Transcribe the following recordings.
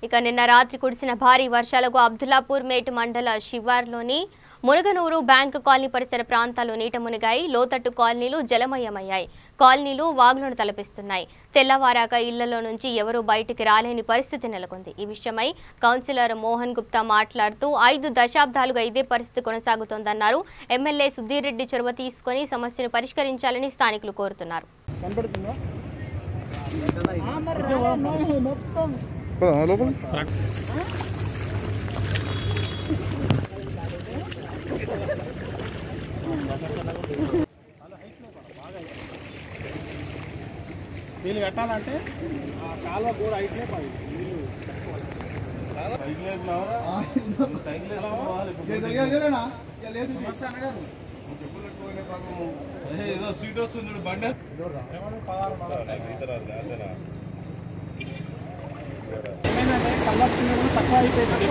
ఇక నిన్న రాత్రి కురిసిన భారీ వర్షాలకు అబ్దుల్లాపూర్ మేట్ మండల శివార్లోని మునగనూరు బ్యాంకు కాలనీ పరిసర ప్రాంతాలు నీట మునిగాయి. లోతట్టు కాలనీలు జలమయమయ్యాయి. కాలనీలు వాగులను తలపిస్తున్నాయి. తెల్లవారాక ఇళ్లలో నుంచి ఎవరూ బయటికి రాలేని పరిస్థితి నెలకొంది. ఈ విషయమై కౌన్సిలర్ మోహన్ గుప్తా మాట్లాడుతూ 5 దశాబ్దాలుగా ఇదే పరిస్థితి కొనసాగుతోందన్నారు. ఎమ్మెల్యే సుధీర్ రెడ్డి చొరవ తీసుకొని సమస్యను పరిష్కరించాలని స్థానికులు కోరుతున్నారు. నీళ్ళు కట్టాలంటే కాలువ కూడా అయితే ఏదో సీట్ వస్తుంది బండి ఏమైందంటే కళ్ళొస్తుంది కూడా తక్కువ అయిపోయింది.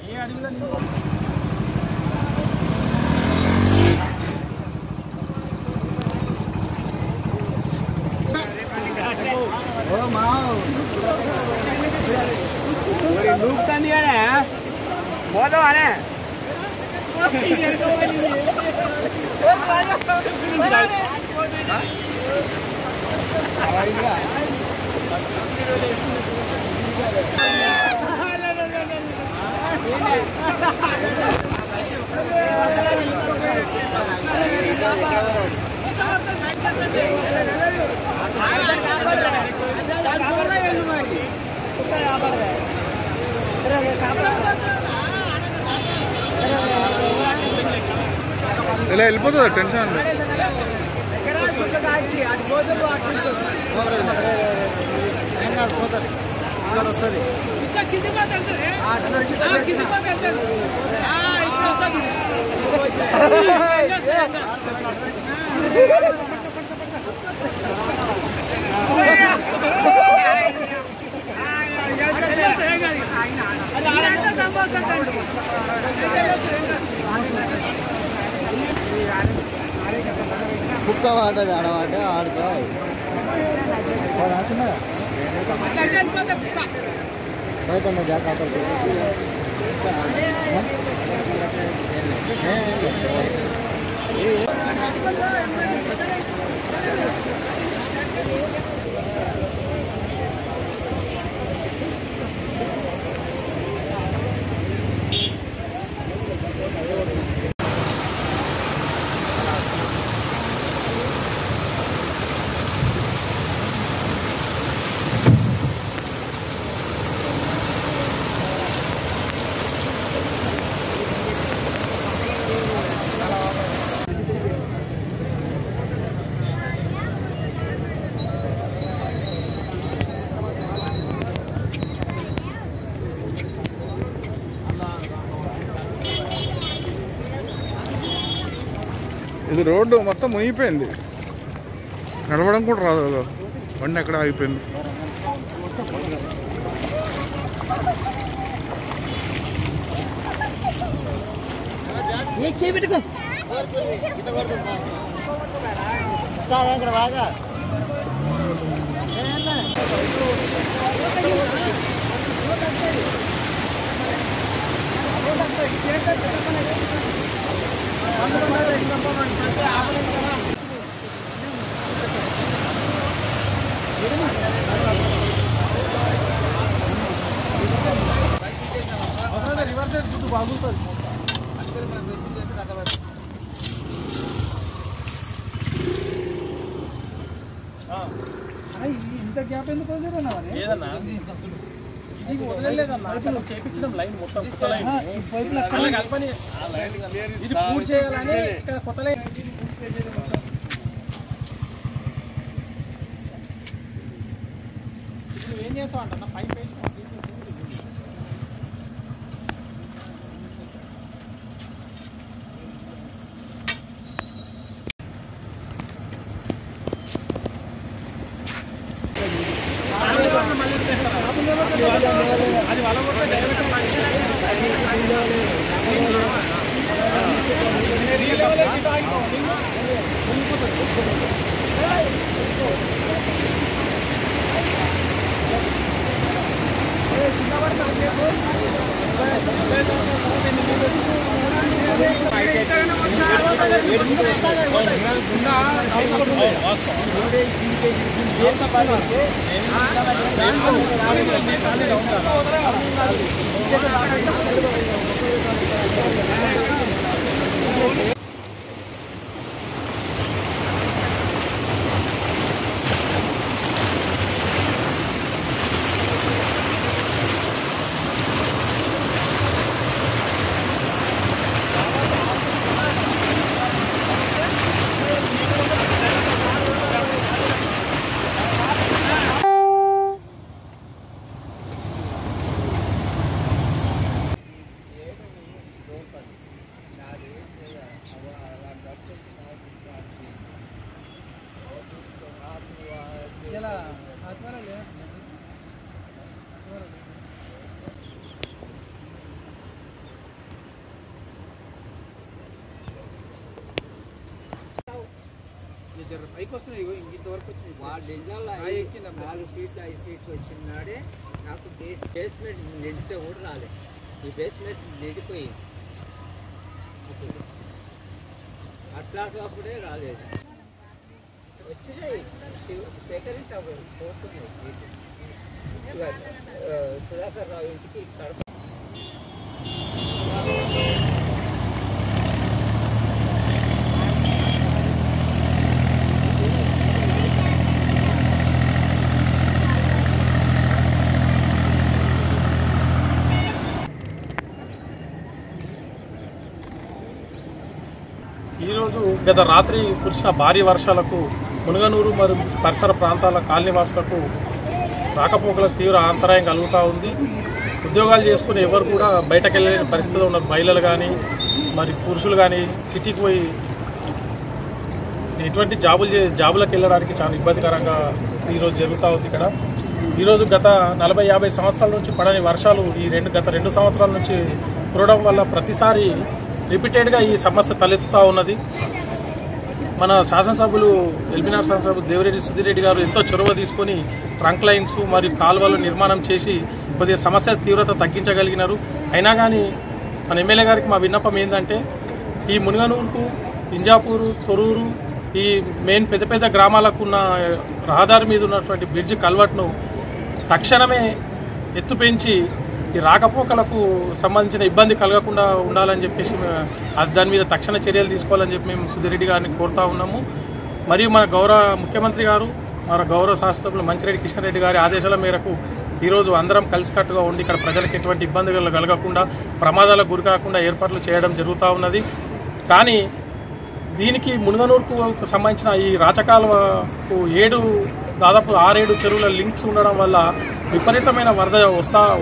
ఏ అడవిలో నూపుతుంది అనే పోదాం అనే ఇలా వెళ్ళిపోతుంది టెన్షన్ పోతుంది వస్తుంది కుక్క వాటది ఆడవాట ఆడుకో పోతుందా జాగ్రత్త ఇది రోడ్డు మొత్తం మునిగిపోయింది. నడవడం కూడా రాదు. బండి ఎక్కడ ఆగిపోయింది. బాగా ఇంత గ్యాప్ ఎందుకు ఏదన్నా ఇది వదలలేదన్నా చేపించడం లైన్ మొత్తం కొత్త లైన్ కలపని ఇది పూర్తి చేయాలని ఇక్కడ కొత్త లైన్ ఇప్పుడు ఏం చేస్తావు అంటన్నా పైప్ వేసి అది వాళ్ళ పైకి వస్తున్నాయి ఇంతవరకు వచ్చింది. 4 ఫీట్లు 5 ఫీట్లు వచ్చినాడే నాకు బేస్మెంట్ నిండితే కూడా రాలేదు. ఈ బేస్మెంట్ నిండిపోయి అట్లాంటప్పుడే రాలేదు. వచ్చినాయి సేకరించబోయి పోతున్నాయి. సుధాకర్ రావు ఇంటికి కడప ఈరోజు గత రాత్రి కురిసిన భారీ వర్షాలకు మునుగనూరు మరియు పరిసర ప్రాంతాల కాలనీవాసులకు రాకపోకలకు తీవ్ర అంతరాయం కలుగుతూ ఉంది. ఉద్యోగాలు చేసుకుని ఎవరు కూడా బయటకు వెళ్ళలేని పరిస్థితిలో ఉన్నారు. మహిళలు కానీ మరి పురుషులు కానీ సిటీకి పోయి ఎటువంటి జాబులకు వెళ్ళడానికి చాలా ఇబ్బందికరంగా ఈరోజు జరుగుతూ ఉంది. ఇక్కడ ఈరోజు గత 40-50 సంవత్సరాల నుంచి పడని వర్షాలు గత 2 సంవత్సరాల నుంచి కురవడం వల్ల ప్రతిసారి రిపీటెడ్గా ఈ సమస్య తలెత్తుతూ ఉన్నది. మన శాసనసభ్యులు ఎల్బీనగర్ శాసనసభ్యులు దేవిరెడ్డి సుధీర్ రెడ్డి గారు ఎంతో చొరవ తీసుకొని ట్రంక్ లైన్స్ మరియు కాలువలు నిర్మాణం చేసి కొద్దిగా సమస్య తీవ్రత తగ్గించగలిగినారు. అయినా కానీ మన ఎమ్మెల్యే గారికి మా విన్నపం ఏంటంటే ఈ మునుగనూరుకు, ఇంజాపూరు, తొరూరు ఈ మెయిన్ పెద్ద పెద్ద గ్రామాలకు ఉన్న రహదారి మీద ఉన్నటువంటి బ్రిడ్జ్ కల్వర్ట్ను తక్షణమే ఎత్తు పెంచి ఈ రాకపోకలకు సంబంధించిన ఇబ్బంది కలగకుండా ఉండాలని చెప్పేసి దాని మీద తక్షణ చర్యలు తీసుకోవాలని చెప్పి మేము సుధీర్ రెడ్డి గారిని కోరుతా ఉన్నాము. మరియు మన గౌరవ ముఖ్యమంత్రి గారు, మన గౌరవ శాసనసభ్యులు మంచిరెడ్డి కిషన్ రెడ్డి గారి ఆదేశాల మేరకు ఈరోజు అందరం కలిసికట్టుగా ఉండి ఇక్కడ ప్రజలకు ఎటువంటి ఇబ్బందులు కలగకుండా, ప్రమాదాలకు గురి కాకుండా ఏర్పాట్లు చేయడం జరుగుతూ ఉన్నది. కానీ దీనికి మునుగనూరుకు సంబంధించిన ఈ రాచకాలువకు దాదాపు 6-7 చెరువుల లింక్స్ ఉండడం వల్ల విపరీతమైన వరద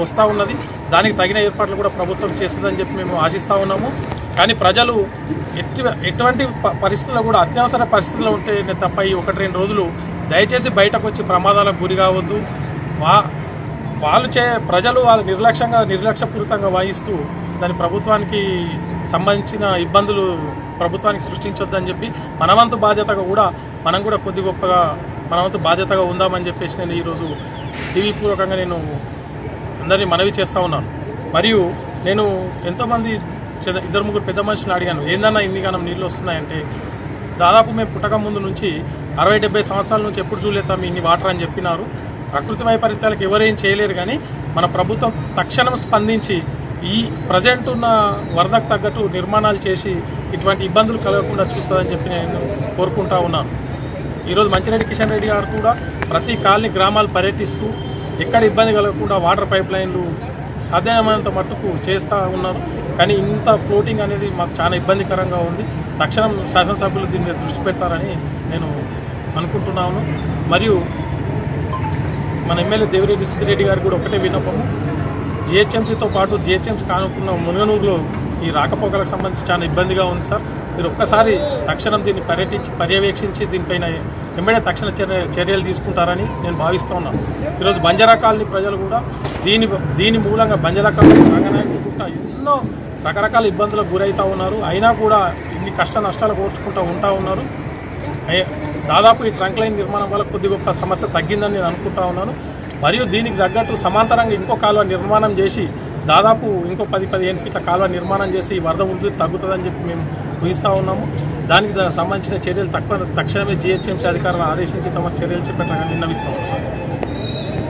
వస్తూ ఉన్నది. దానికి తగిన ఏర్పాట్లు కూడా ప్రభుత్వం చేస్తుందని చెప్పి మేము ఆశిస్తూ ఉన్నాము. కానీ ప్రజలు ఎటువంటి పరిస్థితుల్లో కూడా అత్యవసర పరిస్థితుల్లో ఉంటే తప్ప ఈ 1-2 రోజులు దయచేసి బయటకు వచ్చి ప్రమాదాలకు గురి కావద్దు. ప్రజలు వాళ్ళ నిర్లక్ష్యపూరితంగా వహిస్తూ దాని ప్రభుత్వానికి సంబంధించిన ఇబ్బందులు ప్రభుత్వానికి సృష్టించొద్దని చెప్పి మనవంతు బాధ్యతగా ఉందామని చెప్పేసి నేను ఈరోజు టీవీ పూర్వకంగా నేను అందరినీ మనవి చేస్తూ ఉన్నాను. మరియు నేను ఎంతోమంది 2-3 పెద్ద మనుషులు అడిగాను, ఏందన్నా ఇన్నిగానం నీళ్ళు వస్తున్నాయంటే దాదాపు మేము పుట్టక ముందు నుంచి 60-70 సంవత్సరాల నుంచి ఎప్పుడు చూడలేతాం ఇన్ని వాటర్ అని చెప్పినారు. ప్రకృతి వైపరీత్యాలకు ఎవరేం చేయలేరు. కానీ మన ప్రభుత్వం తక్షణం స్పందించి ఈ ప్రజెంట్ ఉన్న వరదకు తగ్గట్టు నిర్మాణాలు చేసి ఇటువంటి ఇబ్బందులు కలగకుండా చూస్తుందని చెప్పి నేను కోరుకుంటా ఉన్నాను. ఈరోజు మంచిరెడ్డి కిషన్ రెడ్డి గారు కూడా ప్రతి కాలనీ గ్రామాలు పర్యటిస్తూ ఎక్కడ ఇబ్బంది కలగకుండా వాటర్ పైప్ లైన్లు సాధ్యమైనంత మట్టుకు చేస్తూ ఉన్నారు. కానీ ఇంత ఫ్లోటింగ్ అనేది మాకు చాలా ఇబ్బందికరంగా ఉంది. తక్షణం శాసనసభ్యులు దీని మీద దృష్టి పెడతారని నేను అనుకుంటున్నాను. మరియు మన ఎమ్మెల్యే దేవిరెడ్డి సుధీర్ రెడ్డి గారికి కూడా ఒకటే విన్నపము, జిహెచ్ఎంసీతో పాటు జిహెచ్ఎంసీ కానుకున్న మునుగనూరులో ఈ రాకపోకలకు సంబంధించి చాలా ఇబ్బందిగా ఉంది సార్. మీరు ఒక్కసారి తక్షణం దీన్ని పర్యవేక్షించి దీనిపైన వెంబడే తక్షణ చర్యలు తీసుకుంటారని నేను భావిస్తూ ఉన్నాను. ఈరోజు బంజారా కాలనీ ప్రజలు కూడా దీని మూలంగా బంజారా కాలనీ రంగనాయకులు కూడా ఎన్నో రకరకాల ఇబ్బందులకు గురవుతూ ఉన్నారు. అయినా కూడా ఇన్ని కష్ట నష్టాలు కోర్చుకుంటూ ఉన్నారు. దాదాపు ఈ ట్రంక్ లైన్ నిర్మాణం వల్ల కొద్ది గొప్ప సమస్య తగ్గిందని నేను అనుకుంటా ఉన్నాను. మరియు దీనికి తగ్గట్టు సమాంతరంగా ఇంకో కాలువ నిర్మాణం చేసి దాదాపు ఇంకో 10-15 ఫీట్ల కాలువ నిర్మాణం చేసి ఈ వరద ఉధృతి తగ్గుతుందని చెప్పి మేము ఊహిస్తూ ఉన్నాము. దానికి సంబంధించిన చర్యలు తక్షణమే GHMC అధికారులను ఆదేశించి తమ చర్యలు చేపట్టాలని విన్నవిస్తూ ఉన్నాము.